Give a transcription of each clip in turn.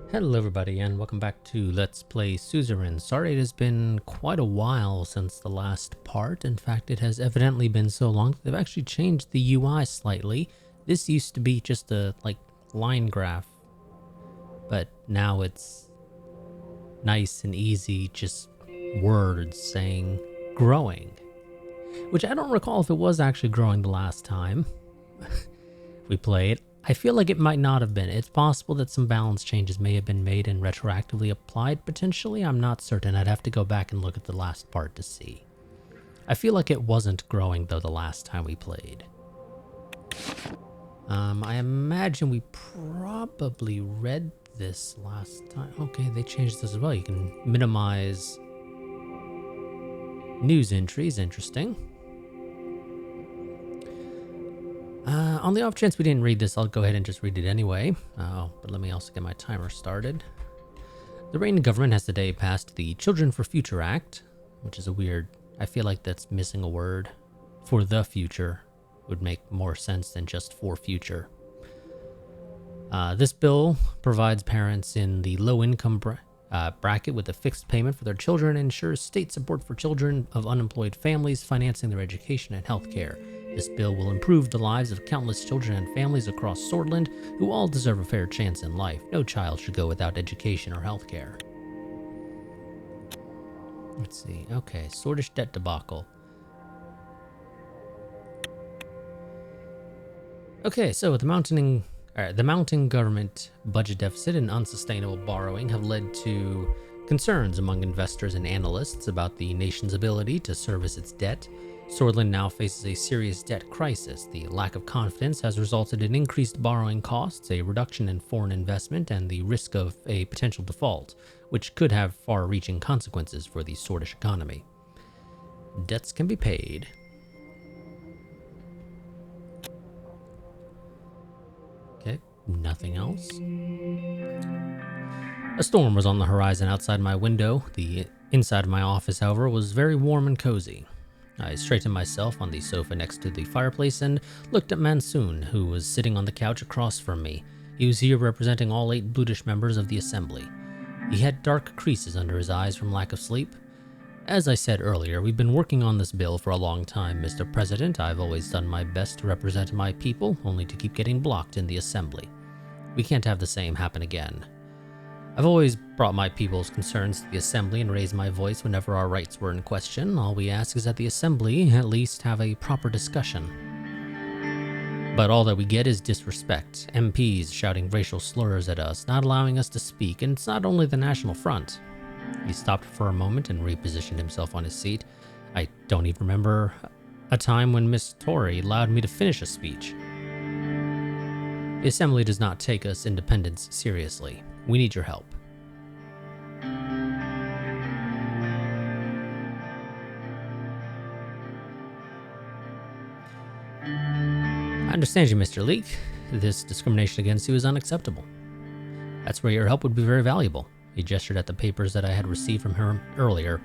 Hello everybody and welcome back to Let's Play Suzerain. Sorry it has been quite a while since the last part. In fact, it has evidently been so long that they've actually changed the UI slightly. This used to be just a line graph, but now it's nice and easy, just words saying growing. Which I don't recall if it was actually growing the last time we played. I feel like it might not have been. It's possible that some balance changes may have been made and retroactively applied potentially. I'm not certain. I'd have to go back and look at the last part to see. I feel like it wasn't growing though the last time we played. I imagine we probably read this last time. Okay, they changed this as well. You can minimize news entries. Interesting. On the off chance we didn't read this, I'll go ahead and just read it anyway. But let me also get my timer started. The reigning government has today passed the Children for Future Act, which is a weird... I feel like that's missing a word. For the future would make more sense than just for future. This bill provides parents in the low-income bracket with a fixed payment for their children and ensures state support for children of unemployed families, financing their education and health care. This bill will improve the lives of countless children and families across Sordland who all deserve a fair chance in life. No child should go without education or health care. Let's see. Okay, Swordish debt debacle. Okay, so the mounting government budget deficit and unsustainable borrowing have led to concerns among investors and analysts about the nation's ability to service its debt. Sordland now faces a serious debt crisis. The lack of confidence has resulted in increased borrowing costs, a reduction in foreign investment, and the risk of a potential default, which could have far-reaching consequences for the Swordish economy. Debts can be paid. Okay, nothing else. A storm was on the horizon outside my window. The inside of my office, however, was very warm and cozy. I straightened myself on the sofa next to the fireplace and looked at Mansoon, who was sitting on the couch across from me. He was here representing all 8 brutish members of the assembly. He had dark creases under his eyes from lack of sleep. As I said earlier, we've been working on this bill for a long time, Mr. President. I've always done my best to represent my people, only to keep getting blocked in the assembly. We can't have the same happen again. I've always brought my people's concerns to the Assembly and raised my voice whenever our rights were in question. All we ask is that the Assembly at least have a proper discussion. But all that we get is disrespect. MPs shouting racial slurs at us, not allowing us to speak, and it's not only the National Front. He stopped for a moment and repositioned himself on his seat. I don't even remember a time when Miss Tory allowed me to finish a speech. The Assembly does not take us independents seriously. We need your help. I understand you, Mr. Leek. This discrimination against you is unacceptable. That's where your help would be very valuable. He gestured at the papers that I had received from her earlier.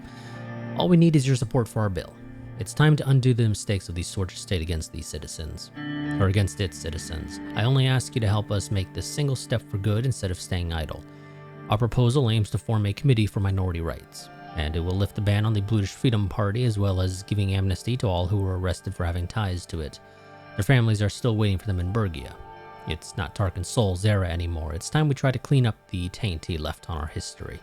All we need is your support for our bill. It's time to undo the mistakes of the Swordish state against these citizens. Or against its citizens. I only ask you to help us make this single step for good instead of staying idle. Our proposal aims to form a committee for minority rights, and it will lift the ban on the Brutish Freedom Party as well as giving amnesty to all who were arrested for having ties to it. Their families are still waiting for them in Bergia. It's not Tarkin Sol's era anymore. It's time we try to clean up the taint he left on our history.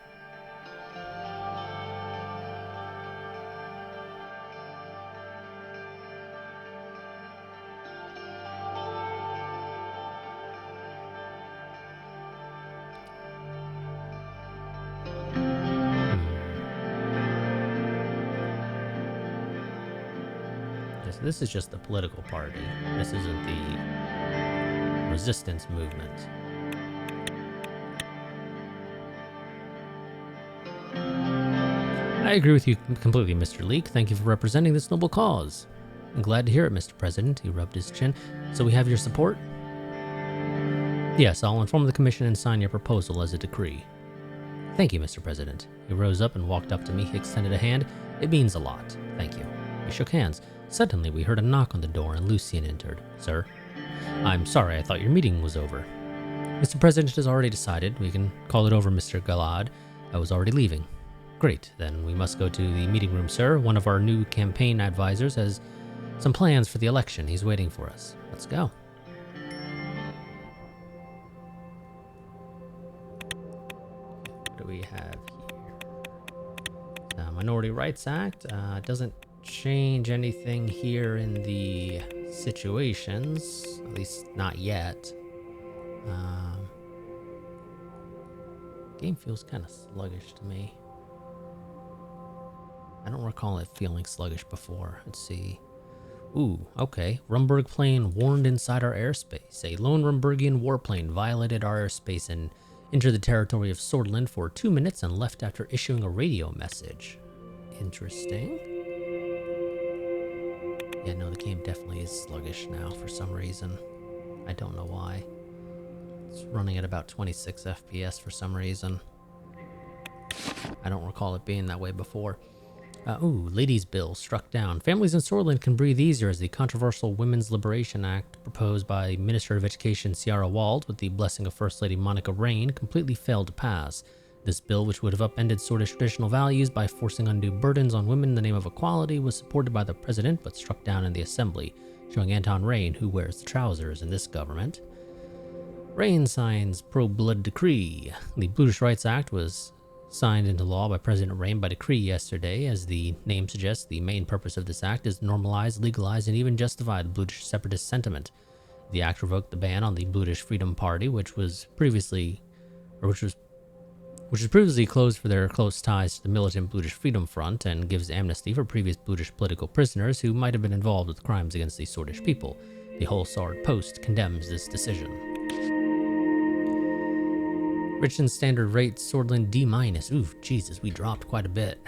This is just the political party. This isn't the resistance movement. I agree with you completely, Mr. Leek. Thank you for representing this noble cause. I'm glad to hear it, Mr. President. He rubbed his chin. So we have your support? Yes, I'll inform the Commission and sign your proposal as a decree. Thank you, Mr. President. He rose up and walked up to me. He extended a hand. It means a lot. Thank you. We shook hands. Suddenly, we heard a knock on the door and Lucien entered. Sir? I'm sorry, I thought your meeting was over. Mr. President has already decided. We can call it over, Mr. Galad. I was already leaving. Great, then we must go to the meeting room, sir. One of our new campaign advisors has some plans for the election. He's waiting for us. Let's go. What do we have here? The Minority Rights Act doesn't change anything here in the situations, at least not yet. Game feels kind of sluggish to me. I don't recall it feeling sluggish before. Let's see. Ooh, okay. Rumburg plane warned inside our airspace. A lone Rumburgian warplane violated our airspace and entered the territory of Sordland for 2 minutes and left after issuing a radio message. Interesting. Yeah, no, the game definitely is sluggish now for some reason. I don't know why. It's running at about 26 FPS for some reason. I don't recall it being that way before. Ladies' Bill struck down. Families in Sordland can breathe easier as the controversial Women's Liberation Act proposed by Minister of Education Ciara Wald with the blessing of First Lady Monica Rain completely failed to pass. This bill, which would have upended Sordish traditional values by forcing undue burdens on women in the name of equality, was supported by the president but struck down in the assembly, showing Anton Rain who wears the trousers in this government. Rain signs pro-blood decree. The British Rights Act was signed into law by President Rain by decree yesterday. As the name suggests, the main purpose of this act is to normalize, legalize, and even justify the British separatist sentiment. The act revoked the ban on the British Freedom Party, which was previously closed for their close ties to the militant British Freedom Front, and gives amnesty for previous British political prisoners who might have been involved with crimes against the Sordish people. The Hull-Sard Post condemns this decision. Richmond standard rate, Sordland D-. Ooh, Jesus, we dropped quite a bit.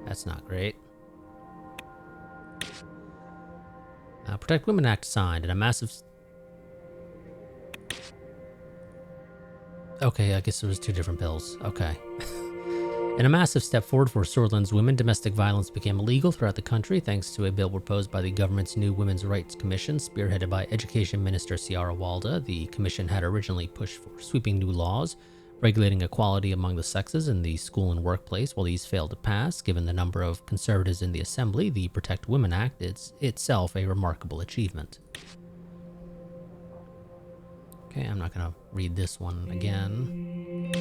That's not great. Protect Women Act signed, and a massive... Okay, I guess there was 2 different bills. Okay. In a massive step forward for Sordland's women, domestic violence became illegal throughout the country thanks to a bill proposed by the government's new Women's Rights Commission, spearheaded by Education Minister Ciara Walda. The commission had originally pushed for sweeping new laws regulating equality among the sexes in the school and workplace. While these failed to pass, given the number of conservatives in the assembly, the Protect Women Act is itself a remarkable achievement. Okay, I'm not going to read this one again.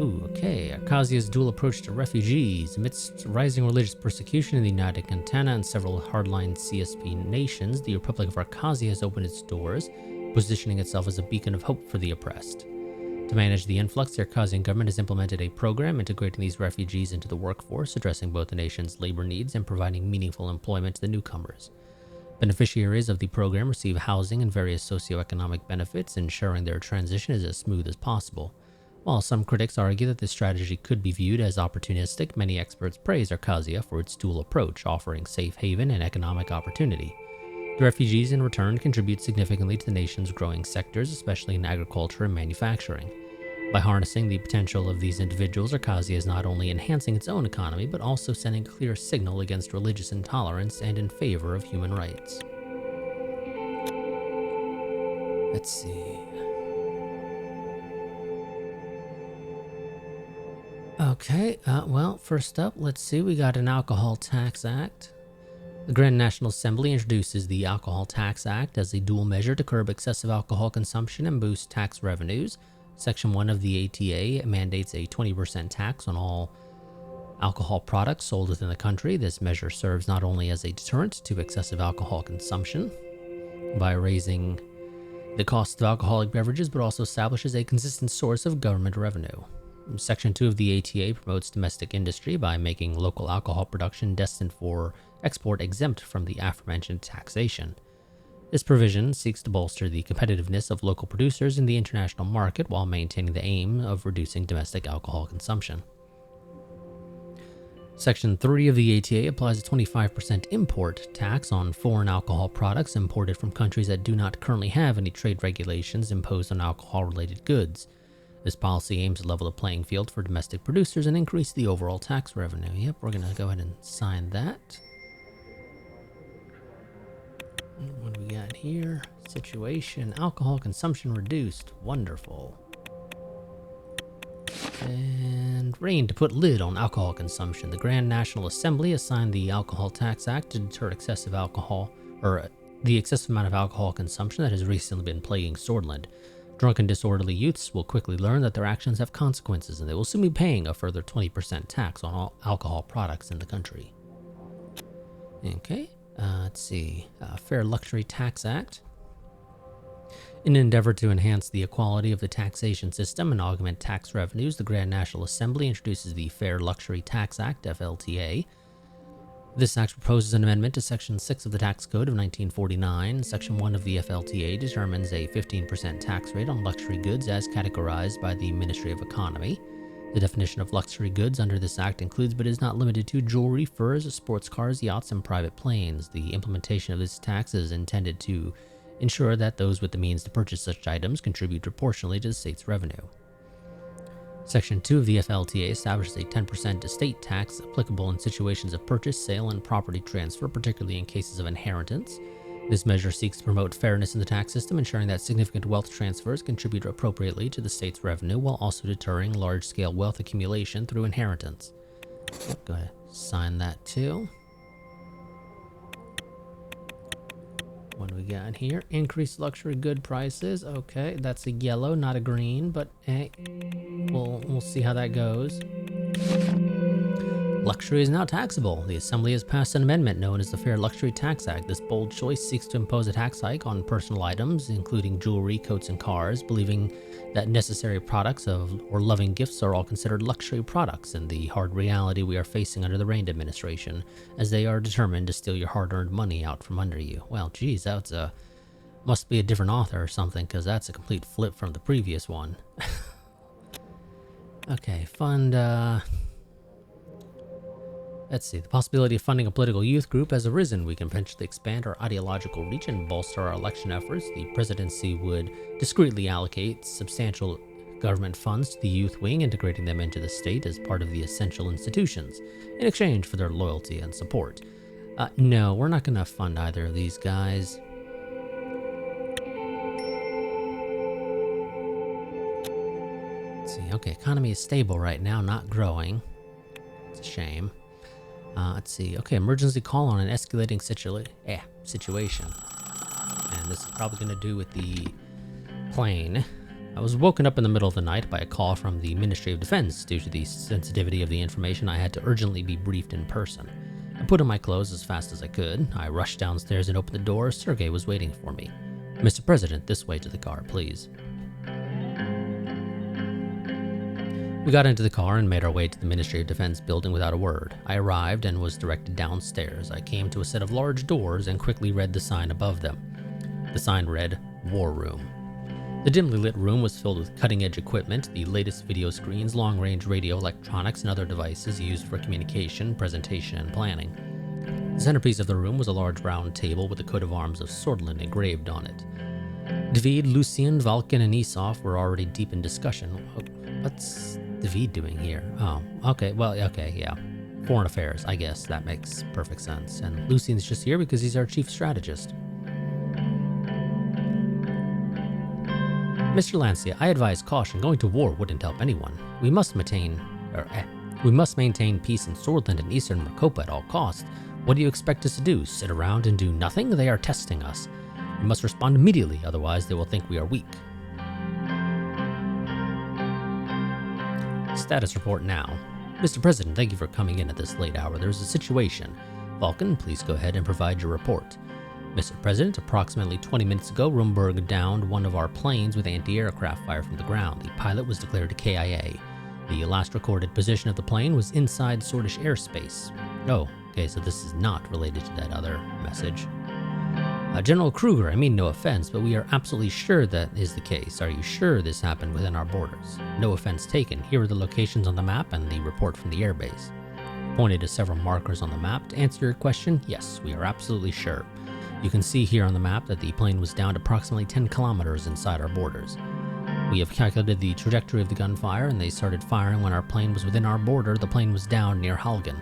Okay. Akazia's dual approach to refugees. Amidst rising religious persecution in the United Cantana and several hardline CSP nations, the Republic of Arcasia has opened its doors, positioning itself as a beacon of hope for the oppressed. To manage the influx, the Arcasian government has implemented a program integrating these refugees into the workforce, addressing both the nation's labor needs and providing meaningful employment to the newcomers. Beneficiaries of the program receive housing and various socioeconomic benefits, ensuring their transition is as smooth as possible. While some critics argue that this strategy could be viewed as opportunistic, many experts praise Arcasia for its dual approach, offering safe haven and economic opportunity. The refugees in return contribute significantly to the nation's growing sectors, especially in agriculture and manufacturing. By harnessing the potential of these individuals, Arcasia is not only enhancing its own economy, but also sending a clear signal against religious intolerance and in favor of human rights. Let's see. Okay, well, first up, let's see, we got an Alcohol Tax Act. The Grand National Assembly introduces the Alcohol Tax Act as a dual measure to curb excessive alcohol consumption and boost tax revenues. Section 1 of the ATA mandates a 20% tax on all alcohol products sold within the country. This measure serves not only as a deterrent to excessive alcohol consumption by raising the cost of alcoholic beverages, but also establishes a consistent source of government revenue. Section 2 of the ATA promotes domestic industry by making local alcohol production destined for export exempt from the aforementioned taxation. This provision seeks to bolster the competitiveness of local producers in the international market while maintaining the aim of reducing domestic alcohol consumption. Section 3 of the ATA applies a 25% import tax on foreign alcohol products imported from countries that do not currently have any trade regulations imposed on alcohol-related goods. This policy aims to level the playing field for domestic producers and increase the overall tax revenue. Yep, we're going to go ahead and sign that. What do we got here? Situation. Alcohol consumption reduced. Wonderful. And reign to put lid on alcohol consumption. The Grand National Assembly assigned the Alcohol Tax Act to deter excessive alcohol, or the excessive amount of alcohol consumption that has recently been plaguing Sordland. Drunken, disorderly youths will quickly learn that their actions have consequences, and they will soon be paying a further 20% tax on all alcohol products in the country. Okay, let's see. Fair Luxury Tax Act. In an endeavor to enhance the equality of the taxation system and augment tax revenues, the Grand National Assembly introduces the Fair Luxury Tax Act, FLTA. This act proposes an amendment to Section 6 of the Tax Code of 1949. Section 1 of the FLTA determines a 15% tax rate on luxury goods as categorized by the Ministry of Economy. The definition of luxury goods under this act includes but is not limited to jewelry, furs, sports cars, yachts, and private planes. The implementation of this tax is intended to ensure that those with the means to purchase such items contribute proportionally to the state's revenue. Section 2 of the FLTA establishes a 10% estate tax applicable in situations of purchase, sale, and property transfer, particularly in cases of inheritance. This measure seeks to promote fairness in the tax system, ensuring that significant wealth transfers contribute appropriately to the state's revenue while also deterring large-scale wealth accumulation through inheritance. Yep, go ahead. Sign that too. What do we got here? Increased luxury good prices. Okay, that's a yellow, not a green, but hey, we'll see how that goes. Luxury is now taxable. The Assembly has passed an amendment known as the Fair Luxury Tax Act. This bold choice seeks to impose a tax hike on personal items, including jewelry, coats, and cars, believing that necessary products or loving gifts are all considered luxury products in the hard reality we are facing under the Reign administration, as they are determined to steal your hard-earned money out from under you. Well, geez, must be a different author or something, because that's a complete flip from the previous one. Okay, fund, let's see. The possibility of funding a political youth group has arisen. We can potentially expand our ideological reach and bolster our election efforts. The presidency would discreetly allocate substantial government funds to the youth wing, integrating them into the state as part of the essential institutions, in exchange for their loyalty and support. No, we're not going to fund either of these guys. Let's see. Okay, economy is stable right now, not growing. It's a shame. Let's see. Okay, emergency call on an escalating situation. And this is probably going to do with the plane. I was woken up in the middle of the night by a call from the Ministry of Defense. Due to the sensitivity of the information, I had to urgently be briefed in person. I put on my clothes as fast as I could. I rushed downstairs and opened the door. Sergei was waiting for me. Mr. President, this way to the car, please. We got into the car and made our way to the Ministry of Defense building without a word. I arrived and was directed downstairs. I came to a set of large doors and quickly read the sign above them. The sign read, War Room. The dimly lit room was filled with cutting-edge equipment, the latest video screens, long-range radio electronics, and other devices used for communication, presentation, and planning. The centerpiece of the room was a large round table with the coat of arms of Sordland engraved on it. David, Lucien, Valken, and Esaf were already deep in discussion. What's David doing here? Oh, okay, well, okay, yeah. Foreign affairs, I guess. That makes perfect sense. And Lucien's just here because he's our chief strategist. Mr. Lancia, I advise caution. Going to war wouldn't help anyone. We must maintain peace in Sordland and Eastern Mercopa at all costs. What do you expect us to do? Sit around and do nothing? They are testing us. We must respond immediately, otherwise they will think we are weak. Status report now. Mr. President, thank you for coming in at this late hour. There is a situation. Vulcan, please go ahead and provide your report. Mr. President, approximately 20 minutes ago, Rumburg downed one of our planes with anti-aircraft fire from the ground. The pilot was declared a KIA. The last recorded position of the plane was inside Sordish airspace. Oh, okay, so this is not related to that other message. General Kruger, I mean no offense, but we are absolutely sure that is the case. Are you sure this happened within our borders? No offense taken. Here are the locations on the map and the report from the airbase. Pointed to several markers on the map. To answer your question, yes, we are absolutely sure. You can see here on the map that the plane was downed approximately 10 kilometers inside our borders. We have calculated the trajectory of the gunfire, and they started firing when our plane was within our border. The plane was down near Halgan.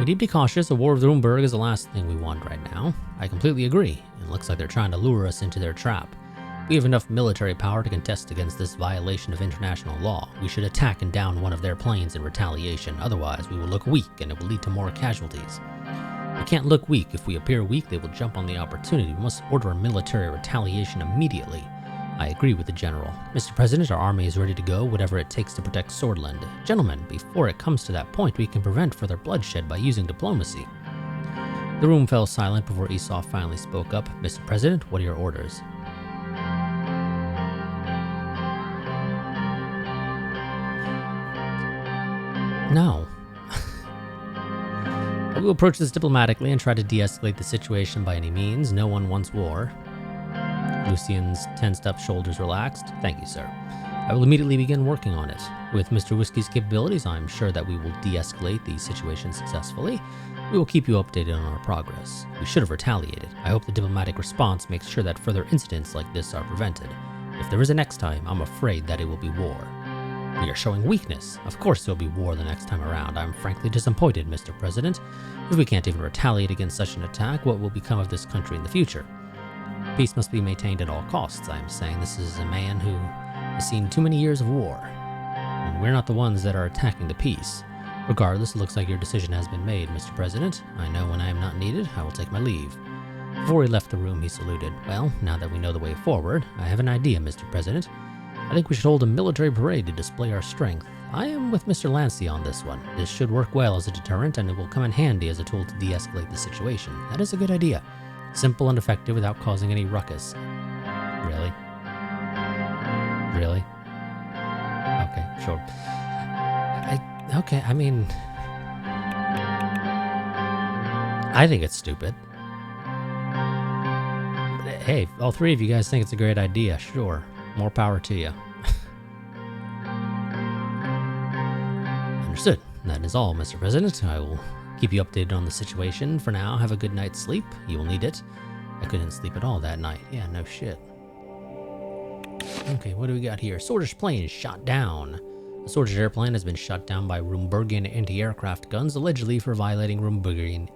We need to be cautious. A war with Rumburg is the last thing we want right now. I completely agree. It looks like they're trying to lure us into their trap. We have enough military power to contest against this violation of international law. We should attack and down one of their planes in retaliation. Otherwise, we will look weak and it will lead to more casualties. We can't look weak. If we appear weak, they will jump on the opportunity. We must order a military retaliation immediately. I agree with the general. Mr. President, our army is ready to go, whatever it takes to protect Sordland. Gentlemen, before it comes to that point, we can prevent further bloodshed by using diplomacy. The room fell silent before Esau finally spoke up. Mr. President, what are your orders? No. We will approach this diplomatically and try to de-escalate the situation by any means. No one wants war. Lucian's tensed-up shoulders relaxed. Thank you, sir. I will immediately begin working on it. With Mr. Whiskey's capabilities, I'm sure that we will de-escalate the situation successfully. We will keep you updated on our progress. We should have retaliated. I hope the diplomatic response makes sure that further incidents like this are prevented. If there is a next time, I'm afraid that it will be war. We are showing weakness. Of course there will be war the next time around. I'm frankly disappointed, Mr. President. If we can't even retaliate against such an attack, what will become of this country in the future? Peace must be maintained at all costs. I am saying this is a man who has seen too many years of war. And we're not the ones that are attacking the peace. Regardless, it looks like your decision has been made, Mr. President. I know when I am not needed, I will take my leave. Before he left the room, he saluted. Well, now that we know the way forward, I have an idea, Mr. President. I think we should hold a military parade to display our strength. I am with Mr. Lancey on this one. This should work well as a deterrent, and it will come in handy as a tool to de-escalate the situation. That is a good idea. Simple and effective without causing any ruckus. Really? Really? Okay, sure. I mean... I think it's stupid. But hey, all three of you guys think it's a great idea, sure. More power to you. Understood. That is all, Mr. President. I will keep you updated on the situation. For now, have a good night's sleep. You will need it. I couldn't sleep at all that night. Yeah, no shit. Okay, what do we got here? Swordfish plane shot down. A Swordfish airplane has been shot down by Rumburgian anti-aircraft guns, allegedly for violating Rumburgian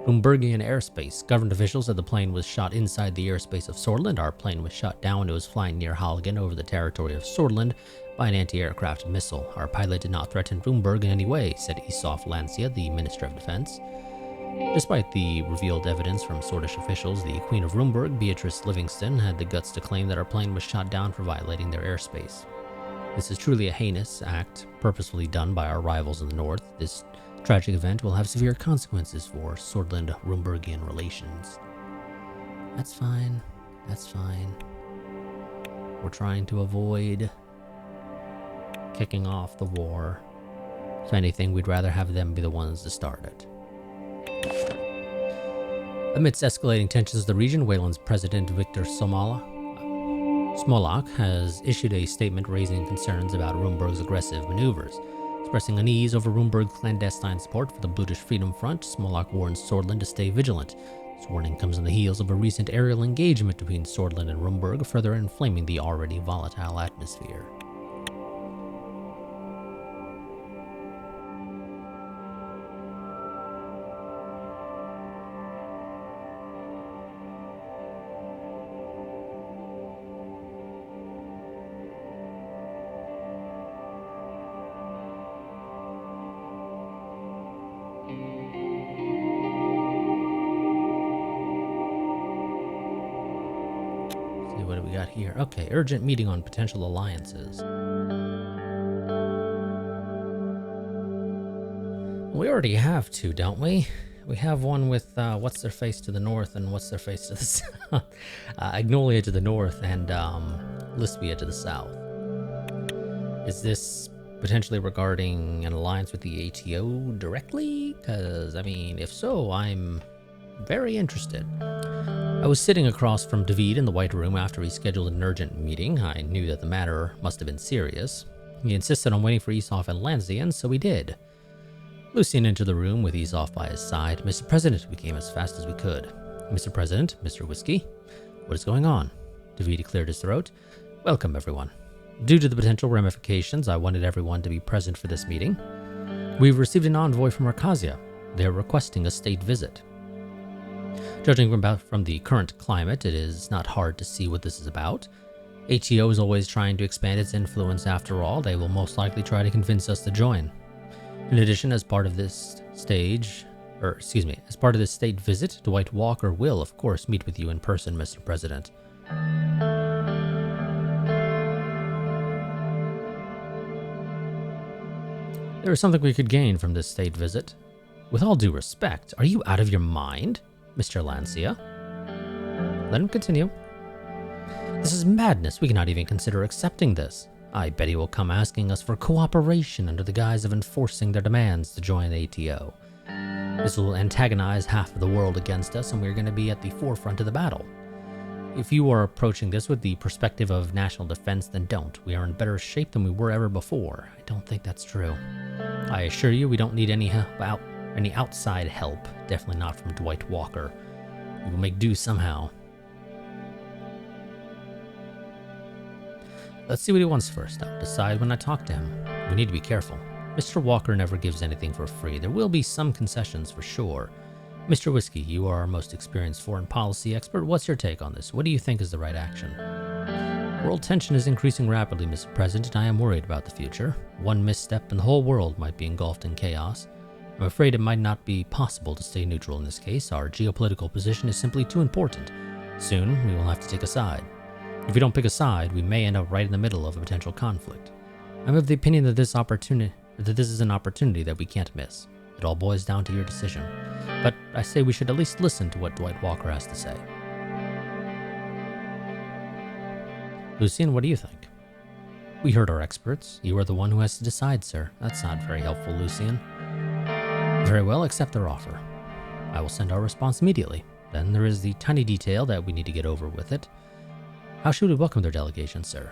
airspace. Government officials said the plane was shot inside the airspace of Sordland. Our plane was shot down when it was flying near Halligan over the territory of Sordland by an anti-aircraft missile. Our pilot did not threaten Rumburg in any way, said Esau Lancia, the Minister of Defense. Despite the revealed evidence from Swordfish officials, the Queen of Rumburg, Beatrice Livingston, had the guts to claim that our plane was shot down for violating their airspace. This is truly a heinous act, purposefully done by our rivals in the north. This tragic event will have severe consequences for Sordland-Rumburgian relations. That's fine. That's fine. We're trying to avoid kicking off the war. If anything, we'd rather have them be the ones to start it. Amidst escalating tensions in the region, Wayland's President Viktor Smolak has issued a statement raising concerns about Rumburg's aggressive maneuvers. Expressing unease over Rumburg's clandestine support for the British Freedom Front, Smolak warns Sordland to stay vigilant. This warning comes on the heels of a recent aerial engagement between Sordland and Rumburg, further inflaming the already volatile atmosphere. What do we got here? Okay, urgent meeting on potential alliances. We already have two, don't we? We have one with what's their face to the north and what's their face to the south. Agnolia to the north and Lispia to the south. Is this potentially regarding an alliance with the ATO directly? Because, I mean, if so, I'm very interested. I was sitting across from David in the White Room after he scheduled an urgent meeting. I knew that the matter must have been serious. He insisted on waiting for Esau and Lancian, so we did. Lucian entered the room with Esau by his side. Mr. President, we came as fast as we could. Mr. President, Mr. Whiskey, what is going on? David cleared his throat. Welcome, everyone. Due to the potential ramifications, I wanted everyone to be present for this meeting. We've received an envoy from Arcasia. They're requesting a state visit. Judging from the current climate, it is not hard to see what this is about. ATO is always trying to expand its influence after all. They will most likely try to convince us to join. In addition, as part of this state visit, Dwight Walker will, of course, meet with you in person, Mr. President. There is something we could gain from this state visit. With all due respect, are you out of your mind, Mr. Lancia? Let him continue. This is madness. We cannot even consider accepting this. I bet he will come asking us for cooperation under the guise of enforcing their demands to join ATO. This will antagonize half of the world against us, and we're going to be at the forefront of the battle. If you are approaching this with the perspective of national defense, then don't. We are in better shape than we were ever before. I don't think that's true. I assure you, we don't need any outside help. Definitely not from Dwight Walker. We will make do somehow. Let's see what he wants first. I'll decide when I talk to him. We need to be careful. Mr. Walker never gives anything for free. There will be some concessions for sure. Mr. Whiskey, you are our most experienced foreign policy expert. What's your take on this? What do you think is the right action? World tension is increasing rapidly, Mr. President, and I am worried about the future. One misstep and the whole world might be engulfed in chaos. I'm afraid it might not be possible to stay neutral in this case. Our geopolitical position is simply too important. Soon, we will have to take a side. If we don't pick a side, we may end up right in the middle of a potential conflict. I'm of the opinion that this is an opportunity that we can't miss. It all boils down to your decision. But I say we should at least listen to what Dwight Walker has to say. Lucien, what do you think? We heard our experts. You are the one who has to decide, sir. That's not very helpful, Lucien. Very well, accept their offer. I will send our response immediately. Then there is the tiny detail that we need to get over with it. How should we welcome their delegation, sir?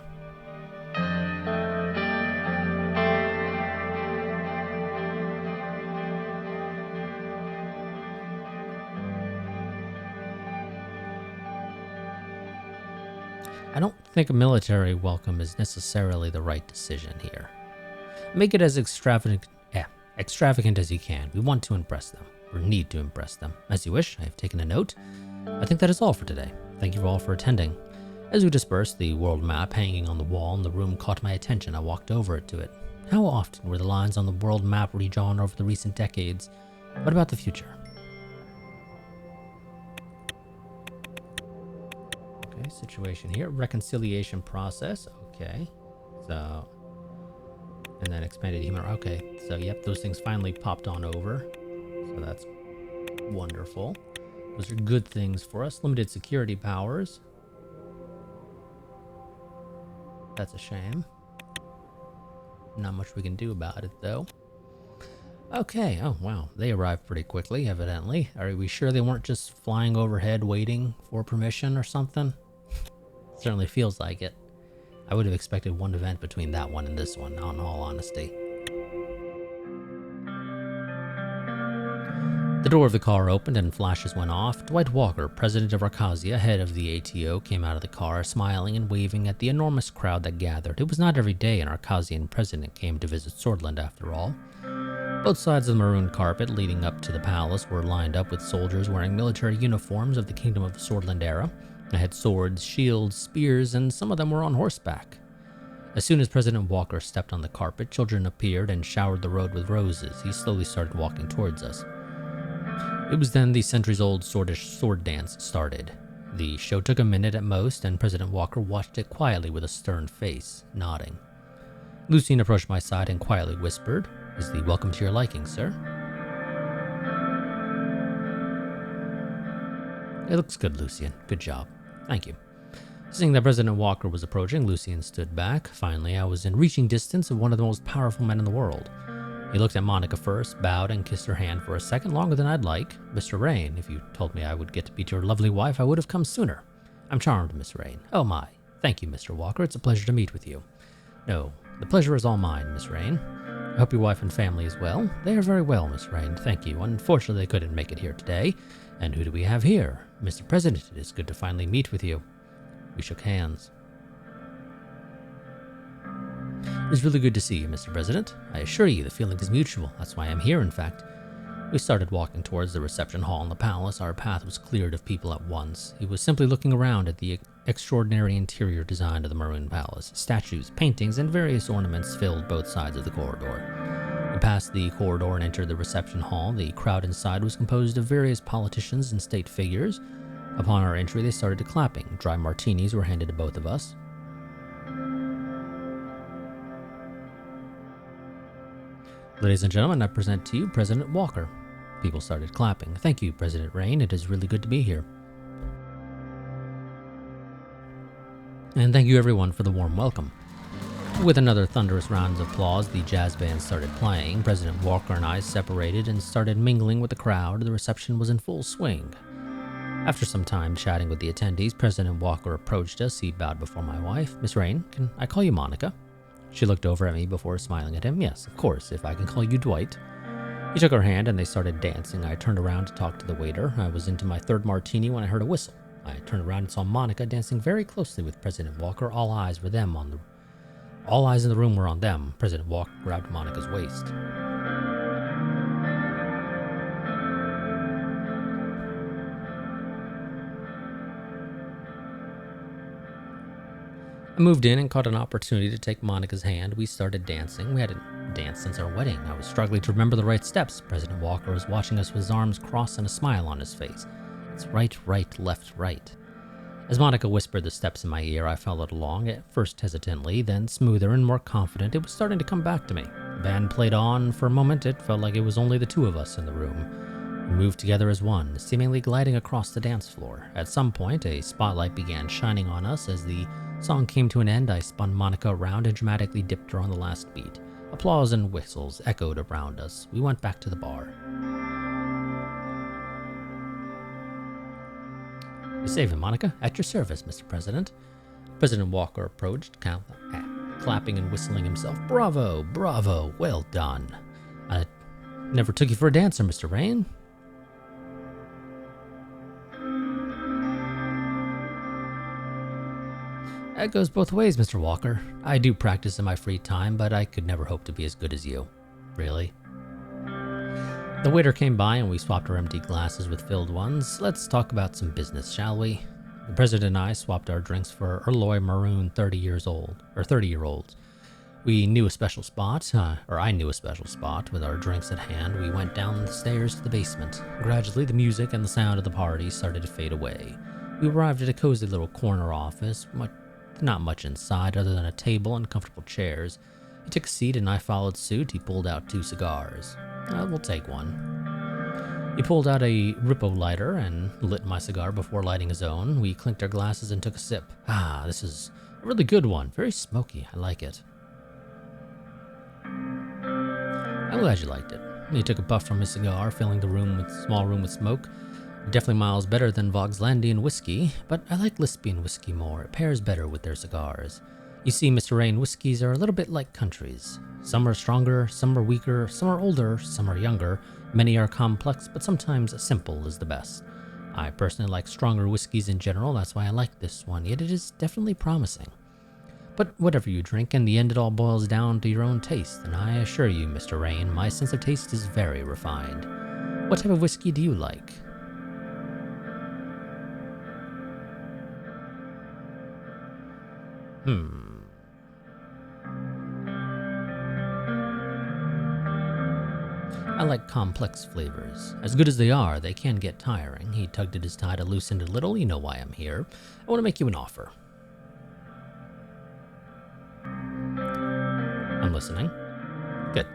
I don't think a military welcome is necessarily the right decision here. Make it as extravagant as you can. We want to impress them, or need to impress them. As you wish, I have taken a note. I think that is all for today. Thank you all for attending. As we dispersed, the world map hanging on the wall in the room caught my attention. I walked over to it. How often were the lines on the world map redrawn over the recent decades? What about the future? Okay, situation here. Reconciliation process. Okay. So, and then expanded human. Okay. So, yep, those things finally popped on over. So that's wonderful. Those are good things for us. Limited security powers. That's a shame. Not much we can do about it, though. Okay. Oh, wow. They arrived pretty quickly, evidently. Are we sure they weren't just flying overhead waiting for permission or something? Certainly feels like it. I would have expected one event between that one and this one, in all honesty. The door of the car opened and flashes went off. Dwight Walker, president of Arcasia, head of the ATO, came out of the car, smiling and waving at the enormous crowd that gathered. It was not every day an Arcasian president came to visit Sordland, after all. Both sides of the maroon carpet leading up to the palace were lined up with soldiers wearing military uniforms of the Kingdom of the Sordland era. They had swords, shields, spears, and some of them were on horseback. As soon as President Walker stepped on the carpet, children appeared and showered the road with roses. He slowly started walking towards us. It was then the centuries-old swordish sword dance started. The show took a minute at most, and President Walker watched it quietly with a stern face, nodding. Lucien approached my side and quietly whispered, "Is the welcome to your liking, sir?" It looks good, Lucien. Good job. Thank you. Seeing that President Walker was approaching, Lucien stood back. Finally, I was in reaching distance of one of the most powerful men in the world. He looked at Monica first, bowed, and kissed her hand for a second, longer than I'd like. "Mr. Rain, if you told me I would get to meet your lovely wife, I would have come sooner. I'm charmed, Miss Rain. Oh my. Thank you, Mr. Walker. It's a pleasure to meet with you." "No, the pleasure is all mine, Miss Rain. I hope your wife and family is well." "They are very well, Miss Rain. Thank you. Unfortunately, they couldn't make it here today. And who do we have here? Mr. President, it is good to finally meet with you." We shook hands. "It is really good to see you, Mr. President. I assure you the feeling is mutual. That's why I'm here, in fact. We started walking towards the reception hall in the palace. Our path was cleared of people at once. He was simply looking around at the extraordinary interior design of the Maroon Palace. Statues, paintings, and various ornaments filled both sides of the corridor. We passed the corridor and entered the reception hall. The crowd inside was composed of various politicians and state figures. Upon our entry, they started clapping. Dry martinis were handed to both of us. Ladies and gentlemen, I present to you President Walker. People started clapping. Thank you, President Rain. It is really good to be here. And thank you everyone for the warm welcome. With another thunderous round of applause, the jazz band started playing. President Walker and I separated and started mingling with the crowd. The reception was in full swing. After some time chatting with the attendees, President Walker approached us. He bowed before my wife. Miss Rain, can I call you Monica? She looked over at me before smiling at him. Yes, of course, if I can call you Dwight. He took her hand and they started dancing. I turned around to talk to the waiter. I was into my third martini when I heard a whistle. I turned around and saw Monica dancing very closely with President Walker. All eyes in the room were on them. President Walker grabbed Monica's waist. I moved in and caught an opportunity to take Monica's hand. We started dancing. We hadn't danced since our wedding. I was struggling to remember the right steps. President Walker was watching us with his arms crossed and a smile on his face. It's right, right, left, right. As Monica whispered the steps in my ear, I followed along, at first hesitantly, then smoother and more confident. It was starting to come back to me. The band played on. For a moment, it felt like it was only the two of us in the room. We moved together as one, seemingly gliding across the dance floor. At some point, a spotlight began shining on us. As the song came to an end, I spun Monica around and dramatically dipped her on the last beat. Applause and whistles echoed around us. We went back to the bar. Be safe, Monica. At your service, Mr. President. President Walker approached, clapping and whistling himself. Bravo, bravo, well done. I never took you for a dancer, Mr. Rain. That goes both ways, Mr. Walker. I do practice in my free time, but I could never hope to be as good as you. Really? The waiter came by and we swapped our empty glasses with filled ones. Let's talk about some business, shall we? The president and I swapped our drinks for Earloy Maroon 30-year-olds. We knew a special spot, or I knew a special spot. With our drinks at hand, we went down the stairs to the basement. Gradually, the music and the sound of the party started to fade away. We arrived at a cozy little corner office, not much inside other than a table and comfortable chairs. He took a seat and I followed suit. He pulled out 2 cigars. We'll take one. He pulled out a Rippo lighter and lit my cigar before lighting his own. We clinked our glasses and took a sip. This is a really good one. Very smoky. I like it. I'm glad you liked it. He took a puff from his cigar, filling the small room with smoke. Definitely miles better than Vogslandian whiskey, but I like Lispian whiskey more. It pairs better with their cigars. You see, Mr. Rain, whiskeys are a little bit like countries. Some are stronger, some are weaker, some are older, some are younger. Many are complex, but sometimes simple is the best. I personally like stronger whiskeys in general, that's why I like this one, yet it is definitely promising. But whatever you drink, in the end it all boils down to your own taste, and I assure you, Mr. Rain, my sense of taste is very refined. What type of whiskey do you like? I like complex flavors. As good as they are, they can get tiring. He tugged at his tie to loosen it a little. You know why I'm here. I want to make you an offer. I'm listening. Good.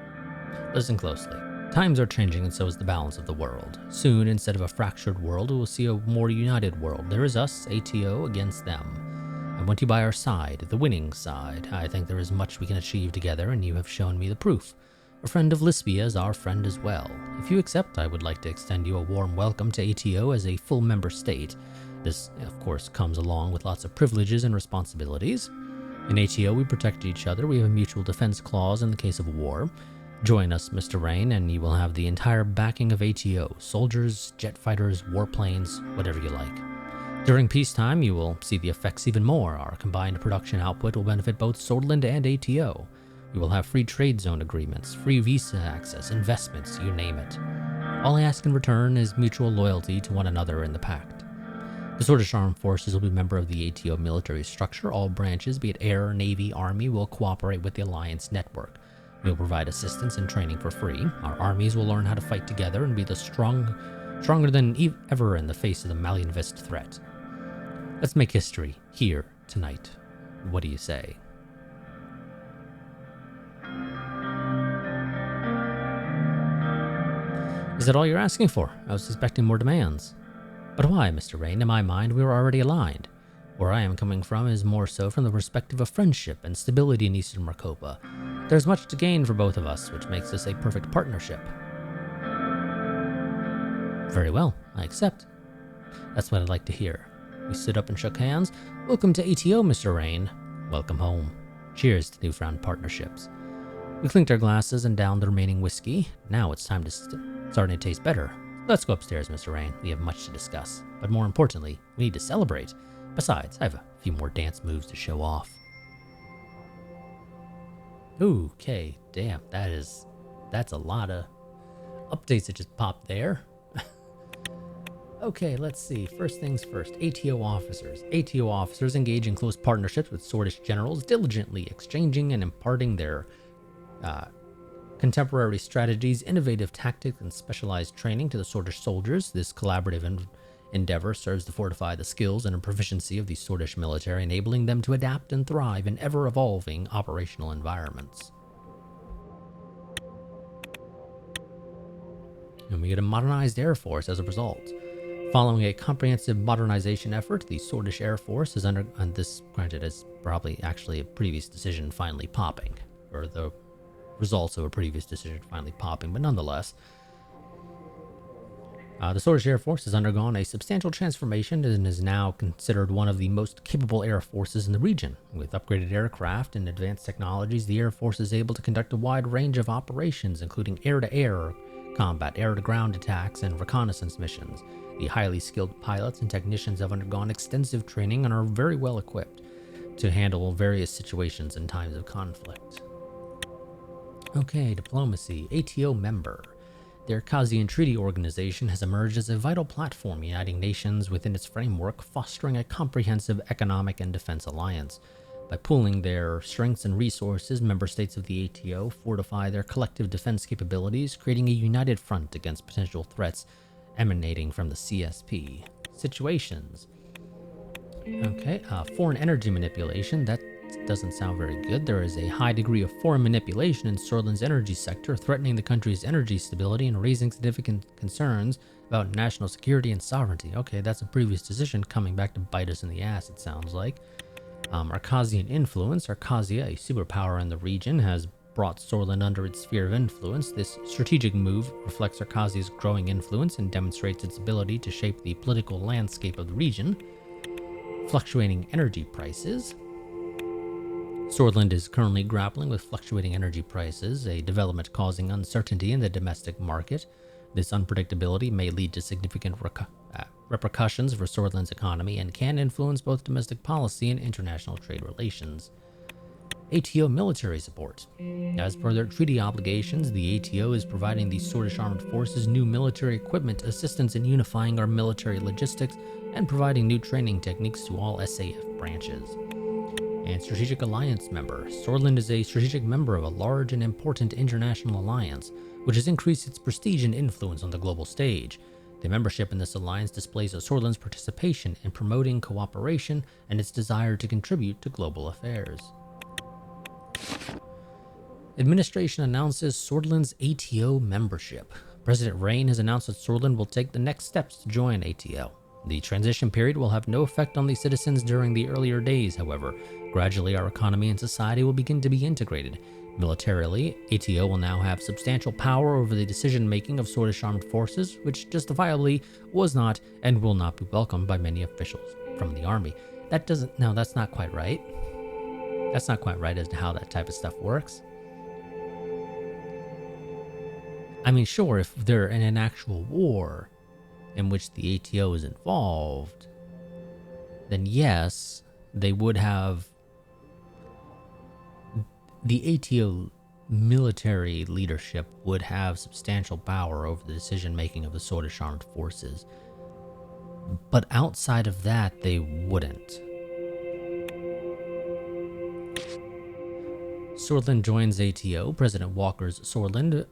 Listen closely. Times are changing and so is the balance of the world. Soon, instead of a fractured world, we will see a more united world. There is us, ATO, against them. I want you by our side, the winning side. I think there is much we can achieve together, and you have shown me the proof. A friend of Lispia is our friend as well. If you accept, I would like to extend you a warm welcome to ATO as a full member state. This, of course, comes along with lots of privileges and responsibilities. In ATO, we protect each other. We have a mutual defense clause in the case of war. Join us, Mr. Rain, and you will have the entire backing of ATO. Soldiers, jet fighters, warplanes, whatever you like. During peacetime, you will see the effects even more. Our combined production output will benefit both Sordland and ATO. We will have free trade zone agreements, free visa access, investments, you name it. All I ask in return is mutual loyalty to one another in the pact. The Swedish Armed Forces will be a member of the ATO military structure. All branches, be it Air, Navy, Army, will cooperate with the Alliance network. We will provide assistance and training for free. Our armies will learn how to fight together and be stronger than ever in the face of the Malianvist threat. Let's make history here tonight. What do you say? Is that all you're asking for? I was expecting more demands. But why, Mr. Rain? In my mind, we were already aligned. Where I am coming from is more so from the perspective of friendship and stability in Eastern Marcopa. There's much to gain for both of us, which makes this a perfect partnership. Very well, I accept. That's what I'd like to hear. We stood up and shook hands. Welcome to ATO, Mr. Rain. Welcome home. Cheers to newfound partnerships. We clinked our glasses and downed the remaining whiskey. Now it's time to starting to taste better. Let's go upstairs, Mr. Rain. We have much to discuss. But more importantly, we need to celebrate. Besides, I have a few more dance moves to show off. Okay, damn, that's a lot of updates that just popped there. Okay, let's see. First things first, ATO officers. ATO officers engage in close partnerships with Swordish generals, diligently exchanging and imparting their contemporary strategies, innovative tactics, and specialized training to the Swordish soldiers. This collaborative endeavor serves to fortify the skills and proficiency of the Swordish military, enabling them to adapt and thrive in ever-evolving operational environments. And we get a modernized Air Force as a result. Following a comprehensive modernization effort, the Swordish Air Force is and this, granted, is probably actually a previous decision finally popping, or the results of a previous decision finally popping, but nonetheless, the Swedish Air Force has undergone a substantial transformation and is now considered one of the most capable air forces in the region. With upgraded aircraft and advanced technologies, the Air Force is able to conduct a wide range of operations, including air-to-air combat, air-to-ground attacks, and reconnaissance missions. The highly skilled pilots and technicians have undergone extensive training and are very well equipped to handle various situations in times of conflict. Okay, diplomacy. ATO member. The Arcasian Treaty Organization has emerged as a vital platform uniting nations within its framework, fostering a comprehensive economic and defense alliance. By pooling their strengths and resources, member states of the ATO fortify their collective defense capabilities, creating a united front against potential threats emanating from the CSP. Situations. Okay, foreign energy manipulation. That doesn't sound very good. There is a high degree of foreign manipulation in Sordland's energy sector, threatening the country's energy stability and raising significant concerns about national security and sovereignty. Okay, that's a previous decision coming back to bite us in the ass, it sounds like. Arcasian influence. Arcasia, a superpower in the region, has brought Sordland under its sphere of influence. This strategic move reflects Arcasia's growing influence and demonstrates its ability to shape the political landscape of the region. Fluctuating energy prices. Sordland is currently grappling with fluctuating energy prices, a development causing uncertainty in the domestic market. This unpredictability may lead to significant repercussions for Sordland's economy and can influence both domestic policy and international trade relations. ATO military support. As per their treaty obligations, the ATO is providing the Swordish Armed Forces new military equipment, assistance in unifying our military logistics, and providing new training techniques to all SAF branches. And strategic alliance member. Sordland is a strategic member of a large and important international alliance, which has increased its prestige and influence on the global stage. The membership in this alliance displays Sordland's participation in promoting cooperation and its desire to contribute to global affairs. Administration announces Sordland's ATO membership. President Rain has announced that Sordland will take the next steps to join ATO. The transition period will have no effect on the citizens during the earlier days, however. Gradually, our economy and society will begin to be integrated. Militarily, ATO will now have substantial power over the decision-making of Swordish Armed Forces, which justifiably was not and will not be welcomed by many officials from the army. That's not quite right. That's not quite right as to how that type of stuff works. I mean, sure, if they're in an actual war in which the ATO is involved, then yes, they would have... The ATO military leadership would have substantial power over the decision-making of the Swedish armed forces. But outside of that, they wouldn't. Sordland joins ATO. President Walker's Sordland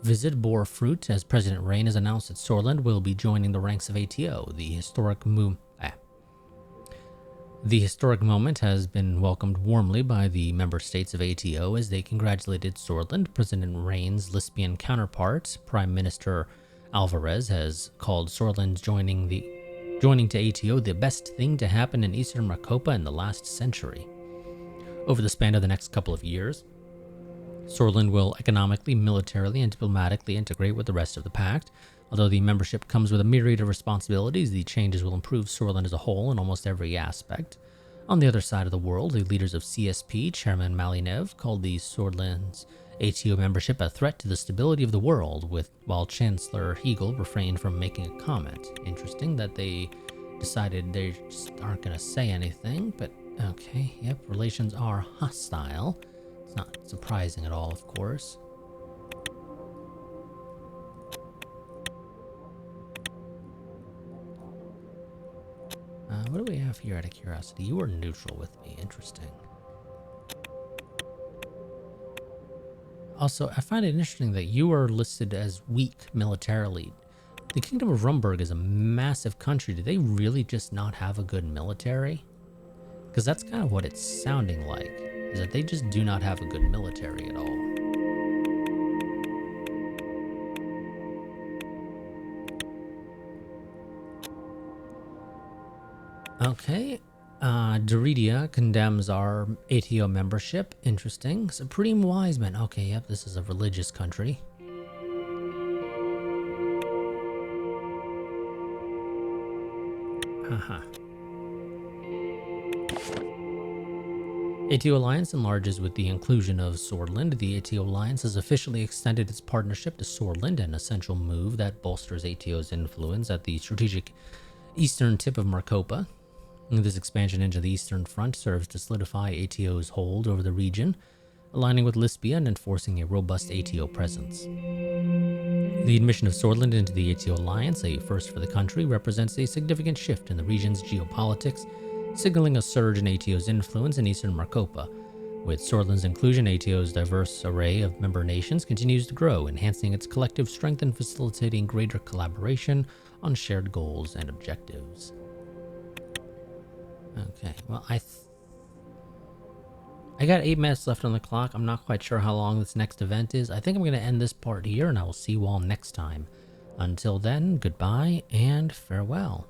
visit bore fruit as President Rain has announced that Sordland will be joining the ranks of ATO. The historic moment has been welcomed warmly by the member states of ATO as they congratulated Sordland. President Rain's Lisbian counterpart, Prime Minister Alvarez, has called Sordland joining to ATO the best thing to happen in Eastern Maricopa in the last century. Over the span of the next couple of years, Sordland will economically, militarily, and diplomatically integrate with the rest of the Pact. Although the membership comes with a myriad of responsibilities, the changes will improve Sordland as a whole in almost every aspect. On the other side of the world, the leaders of CSP, Chairman Malinev, called the Sordland's ATO membership a threat to the stability of the world, while Chancellor Hegel refrained from making a comment. Interesting that they decided they just aren't going to say anything, but okay, yep, relations are hostile. It's not surprising at all, of course. What do we have here out of curiosity? You were neutral with me. Interesting. Also, I find it interesting that you are listed as weak militarily. The Kingdom of Rumburg is a massive country. Do they really just not have a good military? Because that's kind of what it's sounding like, is that they just do not have a good military at all. Okay, Doridia condemns our ATO membership. Interesting. Supreme Wiseman. Okay, yep, this is a religious country. Haha. ATO Alliance enlarges with the inclusion of Sordland. The ATO Alliance has officially extended its partnership to Sordland, an essential move that bolsters ATO's influence at the strategic eastern tip of Maricopa. This expansion into the Eastern Front serves to solidify ATO's hold over the region, aligning with Lisbia and enforcing a robust ATO presence. The admission of Sordland into the ATO Alliance, a first for the country, represents a significant shift in the region's geopolitics, signaling a surge in ATO's influence in Eastern Maricopa. With Sordland's inclusion, ATO's diverse array of member nations continues to grow, enhancing its collective strength and facilitating greater collaboration on shared goals and objectives. Okay, well, I got 8 minutes left on the clock. I'm not quite sure how long this next event is. I think I'm going to end this part here, and I will see you all next time. Until then, goodbye and farewell.